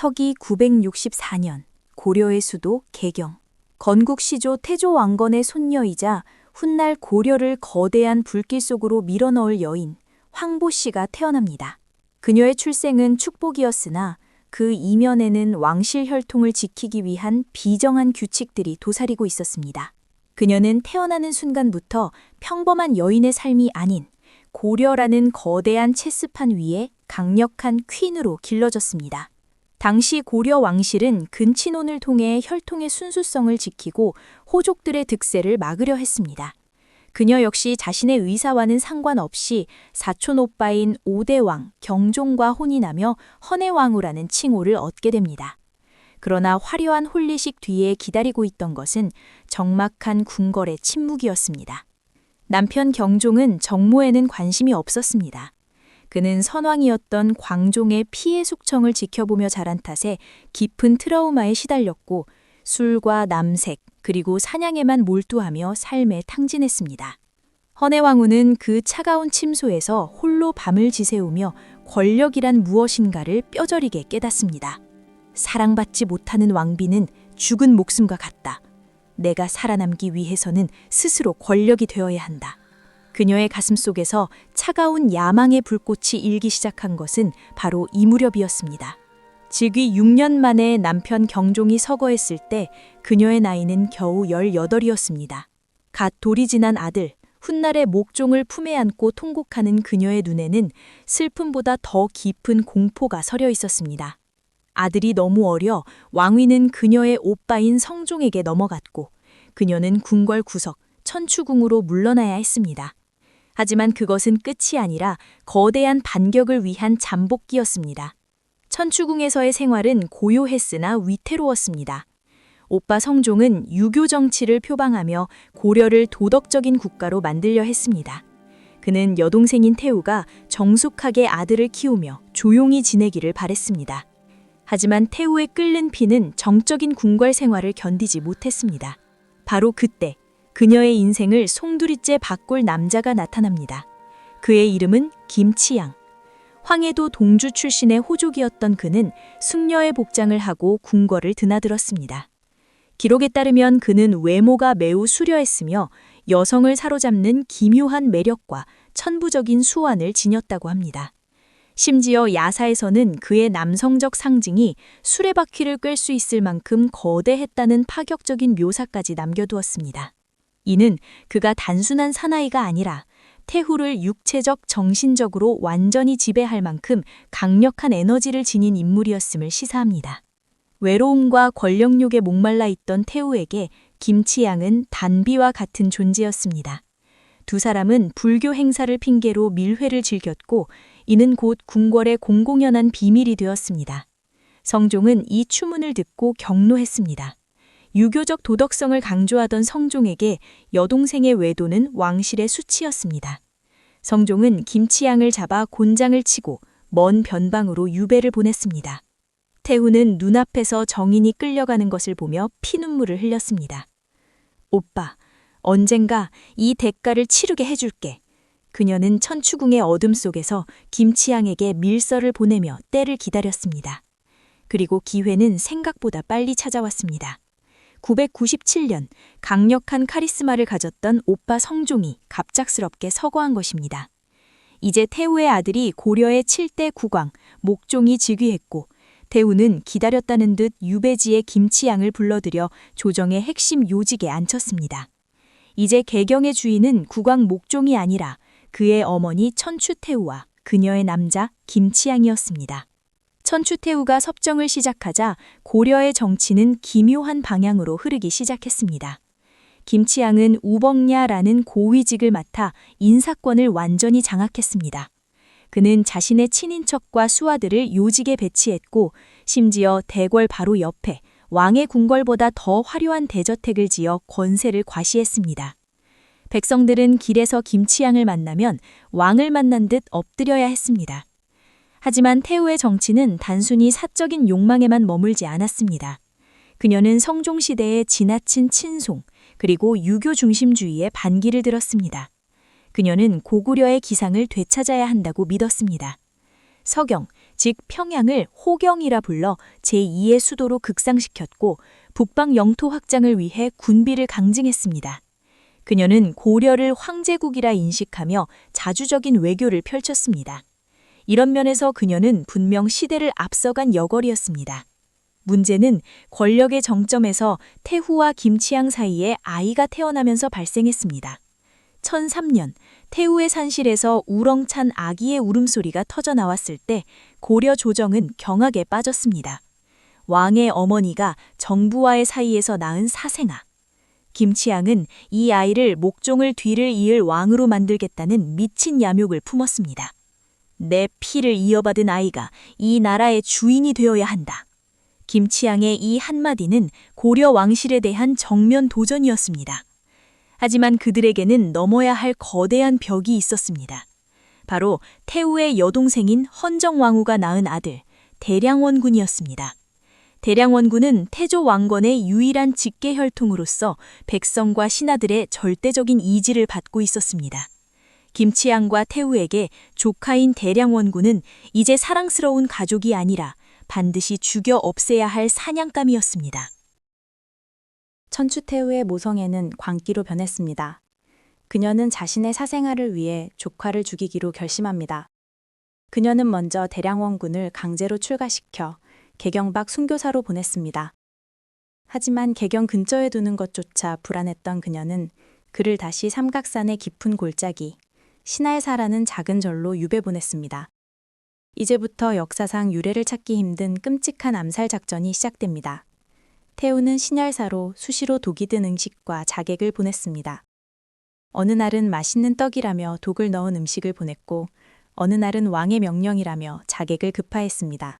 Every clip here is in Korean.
서기 964년 고려의 수도 개경. 건국시조 태조왕건의 손녀이자 훗날 고려를 거대한 불길 속으로 밀어넣을 여인 황보씨가 태어납니다. 그녀의 출생은 축복이었으나 그 이면에는 왕실 혈통을 지키기 위한 비정한 규칙들이 도사리고 있었습니다. 그녀는 태어나는 순간부터 평범한 여인의 삶이 아닌 고려라는 거대한 체스판 위에 강력한 퀸으로 길러졌습니다. 당시 고려 왕실은 근친혼을 통해 혈통의 순수성을 지키고 호족들의 득세를 막으려 했습니다. 그녀 역시 자신의 의사와는 상관없이 사촌 오빠인 5대 왕 경종과 혼이 나며 헌해왕후라는 칭호를 얻게 됩니다. 그러나 화려한 혼례식 뒤에 기다리고 있던 것은 적막한 궁궐의 침묵이었습니다. 남편 경종은 정모에는 관심이 없었습니다. 그는 선왕이었던 광종의 피해 숙청을 지켜보며 자란 탓에 깊은 트라우마에 시달렸고 술과 남색 그리고 사냥에만 몰두하며 삶에 탕진했습니다. 헌해왕후는 그 차가운 침소에서 홀로 밤을 지새우며 권력이란 무엇인가를 뼈저리게 깨닫습니다. 사랑받지 못하는 왕비는 죽은 목숨과 같다. 내가 살아남기 위해서는 스스로 권력이 되어야 한다. 그녀의 가슴 속에서 차가운 야망의 불꽃이 일기 시작한 것은 바로 이 무렵이었습니다. 즉위 6년 만에 남편 경종이 서거했을 때 그녀의 나이는 겨우 18이었습니다. 갓 돌이 지난 아들, 훗날의 목종을 품에 안고 통곡하는 그녀의 눈에는 슬픔보다 더 깊은 공포가 서려 있었습니다. 아들이 너무 어려 왕위는 그녀의 오빠인 성종에게 넘어갔고 그녀는 궁궐 구석 천추궁으로 물러나야 했습니다. 하지만 그것은 끝이 아니라 거대한 반격을 위한 잠복기였습니다. 천추궁에서의 생활은 고요했으나 위태로웠습니다. 오빠 성종은 유교 정치를 표방하며 고려를 도덕적인 국가로 만들려 했습니다. 그는 여동생인 태우가 정숙하게 아들을 키우며 조용히 지내기를 바랬습니다. 하지만 태우의 끓는 피는 정적인 궁궐 생활을 견디지 못했습니다. 바로 그때 그녀의 인생을 송두리째 바꿀 남자가 나타납니다. 그의 이름은 김치양. 황해도 동주 출신의 호족이었던 그는 숙녀의 복장을 하고 궁궐을 드나들었습니다. 기록에 따르면 그는 외모가 매우 수려했으며 여성을 사로잡는 기묘한 매력과 천부적인 수완을 지녔다고 합니다. 심지어 야사에서는 그의 남성적 상징이 수레바퀴를 끌 수 있을 만큼 거대했다는 파격적인 묘사까지 남겨두었습니다. 이는 그가 단순한 사나이가 아니라 태후를 육체적, 정신적으로 완전히 지배할 만큼 강력한 에너지를 지닌 인물이었음을 시사합니다. 외로움과 권력욕에 목말라 있던 태후에게 김치양은 단비와 같은 존재였습니다. 두 사람은 불교 행사를 핑계로 밀회를 즐겼고 이는 곧 궁궐의 공공연한 비밀이 되었습니다. 성종은 이 추문을 듣고 경노했습니다. 유교적 도덕성을 강조하던 성종에게 여동생의 외도는 왕실의 수치였습니다. 성종은 김치양을 잡아 곤장을 치고 먼 변방으로 유배를 보냈습니다. 태후는 눈앞에서 정인이 끌려가는 것을 보며 피눈물을 흘렸습니다. 오빠, 언젠가 이 대가를 치르게 해줄게. 그녀는 천추궁의 어둠 속에서 김치양에게 밀서를 보내며 때를 기다렸습니다. 그리고 기회는 생각보다 빨리 찾아왔습니다. 997년 강력한 카리스마를 가졌던 오빠 성종이 갑작스럽게 서거한 것입니다. 이제 태후의 아들이 고려의 7대 국왕 목종이 즉위했고 태후는 기다렸다는 듯 유배지의 김치양을 불러들여 조정의 핵심 요직에 앉혔습니다. 이제 개경의 주인은 국왕 목종이 아니라 그의 어머니 천추태후와 그녀의 남자 김치양이었습니다. 천추태후가 섭정을 시작하자 고려의 정치는 기묘한 방향으로 흐르기 시작했습니다. 김치양은 우벅야라는 고위직을 맡아 인사권을 완전히 장악했습니다. 그는 자신의 친인척과 수하들을 요직에 배치했고 심지어 대궐 바로 옆에 왕의 궁궐보다 더 화려한 대저택을 지어 권세를 과시했습니다. 백성들은 길에서 김치양을 만나면 왕을 만난 듯 엎드려야 했습니다. 하지만 태후의 정치는 단순히 사적인 욕망에만 머물지 않았습니다. 그녀는 성종시대의 지나친 친송 그리고 유교 중심주의에 반기를 들었습니다. 그녀는 고구려의 기상을 되찾아야 한다고 믿었습니다. 서경, 즉 평양을 호경이라 불러 제2의 수도로 극상시켰고 북방 영토 확장을 위해 군비를 강증했습니다. 그녀는 고려를 황제국이라 인식하며 자주적인 외교를 펼쳤습니다. 이런 면에서 그녀는 분명 시대를 앞서간 여걸이었습니다. 문제는 권력의 정점에서 태후와 김치향 사이에 아이가 태어나면서 발생했습니다. 1003년 태후의 산실에서 우렁찬 아기의 울음소리가 터져 나왔을 때 고려 조정은 경악에 빠졌습니다. 왕의 어머니가 정부와의 사이에서 낳은 사생아. 김치향은 이 아이를 목종을 뒤를 이을 왕으로 만들겠다는 미친 야욕을 품었습니다. 내 피를 이어받은 아이가 이 나라의 주인이 되어야 한다. 김치향의 이 한마디는 고려 왕실에 대한 정면 도전이었습니다. 하지만 그들에게는 넘어야 할 거대한 벽이 있었습니다. 바로 태후의 여동생인 헌정왕후가 낳은 아들 대량원군이었습니다. 대량원군은 태조 왕건의 유일한 직계 혈통으로서 백성과 신하들의 절대적인 이지를 받고 있었습니다. 김치향과 태후에게 조카인 대량원군은 이제 사랑스러운 가족이 아니라 반드시 죽여 없애야 할 사냥감이었습니다. 천추태후의 모성애는 광기로 변했습니다. 그녀는 자신의 사생아를 위해 조카를 죽이기로 결심합니다. 그녀는 먼저 대량원군을 강제로 출가시켜 개경 밖 순교사로 보냈습니다. 하지만 개경 근처에 두는 것조차 불안했던 그녀는 그를 다시 삼각산의 깊은 골짜기, 신할사라는 작은 절로 유배 보냈습니다. 이제부터 역사상 유례를 찾기 힘든 끔찍한 암살 작전이 시작됩니다. 태후는 신열사로 수시로 독이 든 음식과 자객을 보냈습니다. 어느 날은 맛있는 떡이라며 독을 넣은 음식을 보냈고 어느 날은 왕의 명령이라며 자객을 급파했습니다.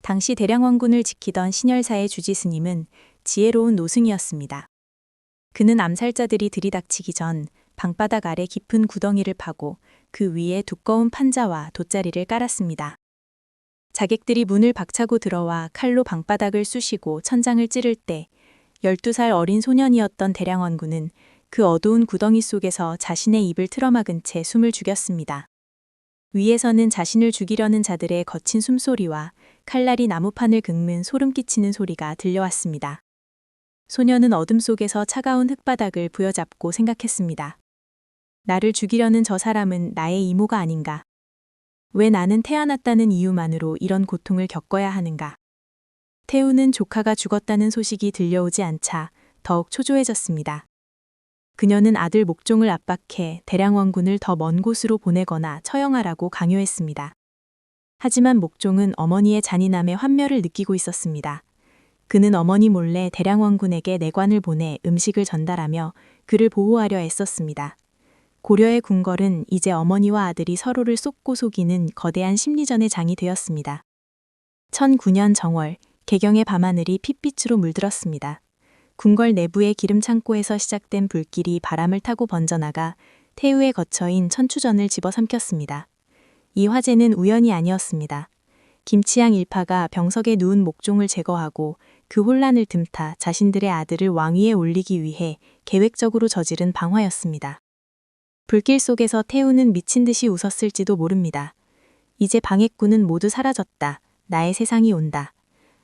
당시 대량원군을 지키던 신열사의 주지스님은 지혜로운 노승이었습니다. 그는 암살자들이 들이닥치기 전 방바닥 아래 깊은 구덩이를 파고 그 위에 두꺼운 판자와 돗자리를 깔았습니다. 자객들이 문을 박차고 들어와 칼로 방바닥을 쑤시고 천장을 찌를 때 12살 어린 소년이었던 대량원군은 그 어두운 구덩이 속에서 자신의 입을 틀어막은 채 숨을 죽였습니다. 위에서는 자신을 죽이려는 자들의 거친 숨소리와 칼날이 나무판을 긁는 소름 끼치는 소리가 들려왔습니다. 소년은 어둠 속에서 차가운 흙바닥을 부여잡고 생각했습니다. 나를 죽이려는 저 사람은 나의 이모가 아닌가? 왜 나는 태어났다는 이유만으로 이런 고통을 겪어야 하는가? 태후는 조카가 죽었다는 소식이 들려오지 않자 더욱 초조해졌습니다. 그녀는 아들 목종을 압박해 대량원군을 더 먼 곳으로 보내거나 처형하라고 강요했습니다. 하지만 목종은 어머니의 잔인함에 환멸을 느끼고 있었습니다. 그는 어머니 몰래 대량원군에게 내관을 보내 음식을 전달하며 그를 보호하려 애썼습니다. 고려의 궁궐은 이제 어머니와 아들이 서로를 쏟고 속이는 거대한 심리전의 장이 되었습니다. 1009년 정월, 개경의 밤하늘이 핏빛으로 물들었습니다. 궁궐 내부의 기름창고에서 시작된 불길이 바람을 타고 번져나가 태후의 거처인 천추전을 집어삼켰습니다. 이 화재는 우연이 아니었습니다. 김치향 일파가 병석에 누운 목종을 제거하고 그 혼란을 틈타 자신들의 아들을 왕위에 올리기 위해 계획적으로 저지른 방화였습니다. 불길 속에서 태후는 미친 듯이 웃었을지도 모릅니다. 이제 방해꾼은 모두 사라졌다. 나의 세상이 온다.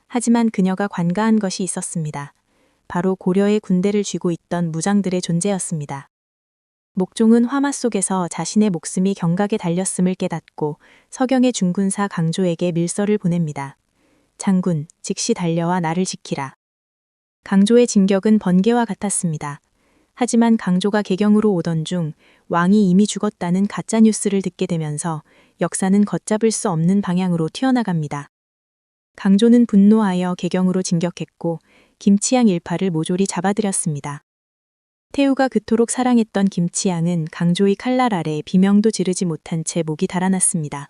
하지만 그녀가 관가한 것이 있었습니다. 바로 고려의 군대를 쥐고 있던 무장들의 존재였습니다. 목종은 화마 속에서 자신의 목숨이 경각에 달렸음을 깨닫고 서경의 중군사 강조에게 밀서를 보냅니다. 장군, 즉시 달려와 나를 지키라. 강조의 진격은 번개와 같았습니다. 하지만 강조가 개경으로 오던 중 왕이 이미 죽었다는 가짜뉴스를 듣게 되면서 역사는 걷잡을 수 없는 방향으로 튀어나갑니다. 강조는 분노하여 개경으로 진격했고 김치향 일파를 모조리 잡아들였습니다. 태후가 그토록 사랑했던 김치향은 강조의 칼날 아래 비명도 지르지 못한 채 목이 달아났습니다.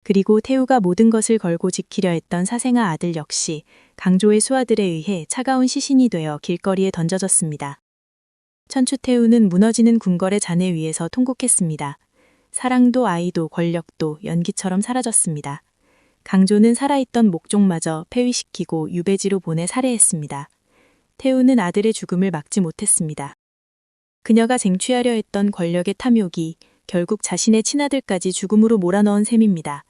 그리고 태후가 모든 것을 걸고 지키려 했던 사생아 아들 역시 강조의 수하들에 의해 차가운 시신이 되어 길거리에 던져졌습니다. 천추태후는 무너지는 궁궐의 잔해 위에서 통곡했습니다. 사랑도 아이도 권력도 연기처럼 사라졌습니다. 강조는 살아있던 목종마저 폐위시키고 유배지로 보내 살해했습니다. 태후는 아들의 죽음을 막지 못했습니다. 그녀가 쟁취하려 했던 권력의 탐욕이 결국 자신의 친아들까지 죽음으로 몰아넣은 셈입니다.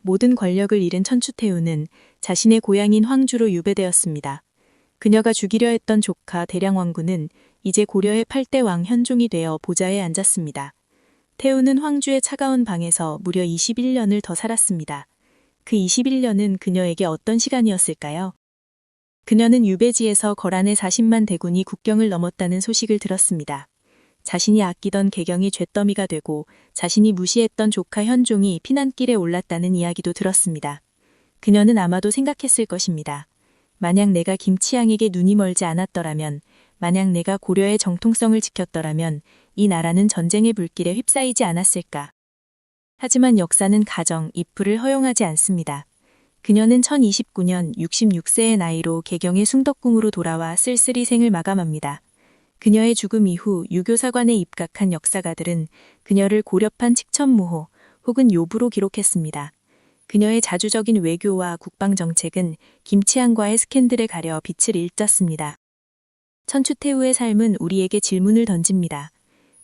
모든 권력을 잃은 천추태후는 자신의 고향인 황주로 유배되었습니다. 그녀가 죽이려 했던 조카 대량왕군은 이제 고려의 8대 왕 현종이 되어 보좌에 앉았습니다. 태후는 황주의 차가운 방에서 무려 21년을 더 살았습니다. 그 21년은 그녀에게 어떤 시간이었을까요? 그녀는 유배지에서 거란의 40만 대군이 국경을 넘었다는 소식을 들었습니다. 자신이 아끼던 개경이 잿더미가 되고 자신이 무시했던 조카 현종이 피난길에 올랐다는 이야기도 들었습니다. 그녀는 아마도 생각했을 것입니다. 만약 내가 김치향에게 눈이 멀지 않았더라면, 만약 내가 고려의 정통성을 지켰더라면 이 나라는 전쟁의 불길에 휩싸이지 않았을까. 하지만 역사는 가정, 입후를 허용하지 않습니다. 그녀는 1029년 66세의 나이로 개경의 숭덕궁으로 돌아와 쓸쓸히 생을 마감합니다. 그녀의 죽음 이후 유교사관에 입각한 역사가들은 그녀를 고려판 칙천무호 혹은 요부로 기록했습니다. 그녀의 자주적인 외교와 국방정책은 김치향과의 스캔들에 가려 빛을 일떴습니다. 천추태후의 삶은 우리에게 질문을 던집니다.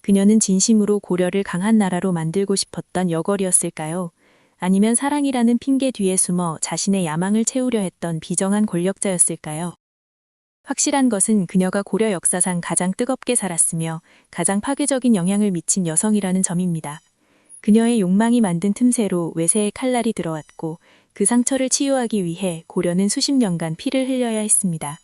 그녀는 진심으로 고려를 강한 나라로 만들고 싶었던 여걸이었을까요? 아니면 사랑이라는 핑계 뒤에 숨어 자신의 야망을 채우려 했던 비정한 권력자였을까요? 확실한 것은 그녀가 고려 역사상 가장 뜨겁게 살았으며 가장 파괴적인 영향을 미친 여성이라는 점입니다. 그녀의 욕망이 만든 틈새로 외세의 칼날이 들어왔고 그 상처를 치유하기 위해 고려는 수십 년간 피를 흘려야 했습니다.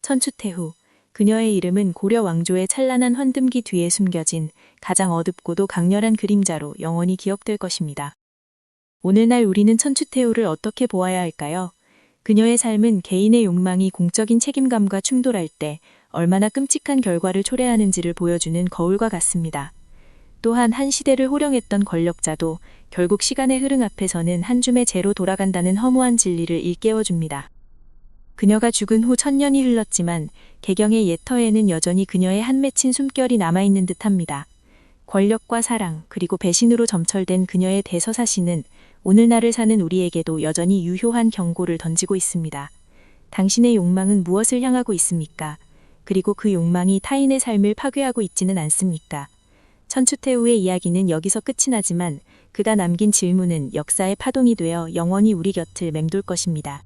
천추태후, 그녀의 이름은 고려 왕조의 찬란한 환듬기 뒤에 숨겨진 가장 어둡고도 강렬한 그림자로 영원히 기억될 것입니다. 오늘날 우리는 천추태후를 어떻게 보아야 할까요? 그녀의 삶은 개인의 욕망이 공적인 책임감과 충돌할 때 얼마나 끔찍한 결과를 초래하는지를 보여주는 거울과 같습니다. 또한 한 시대를 호령했던 권력자도 결국 시간의 흐름 앞에서는 한 줌의 재로 돌아간다는 허무한 진리를 일깨워줍니다. 그녀가 죽은 후 1000년이 흘렀지만 개경의 옛터에는 여전히 그녀의 한 맺힌 숨결이 남아있는 듯합니다. 권력과 사랑 그리고 배신으로 점철된 그녀의 대서사시는 오늘날을 사는 우리에게도 여전히 유효한 경고를 던지고 있습니다. 당신의 욕망은 무엇을 향하고 있습니까? 그리고 그 욕망이 타인의 삶을 파괴하고 있지는 않습니까? 천추태후의 이야기는 여기서 끝이 나지만 그가 남긴 질문은 역사의 파동이 되어 영원히 우리 곁을 맴돌 것입니다.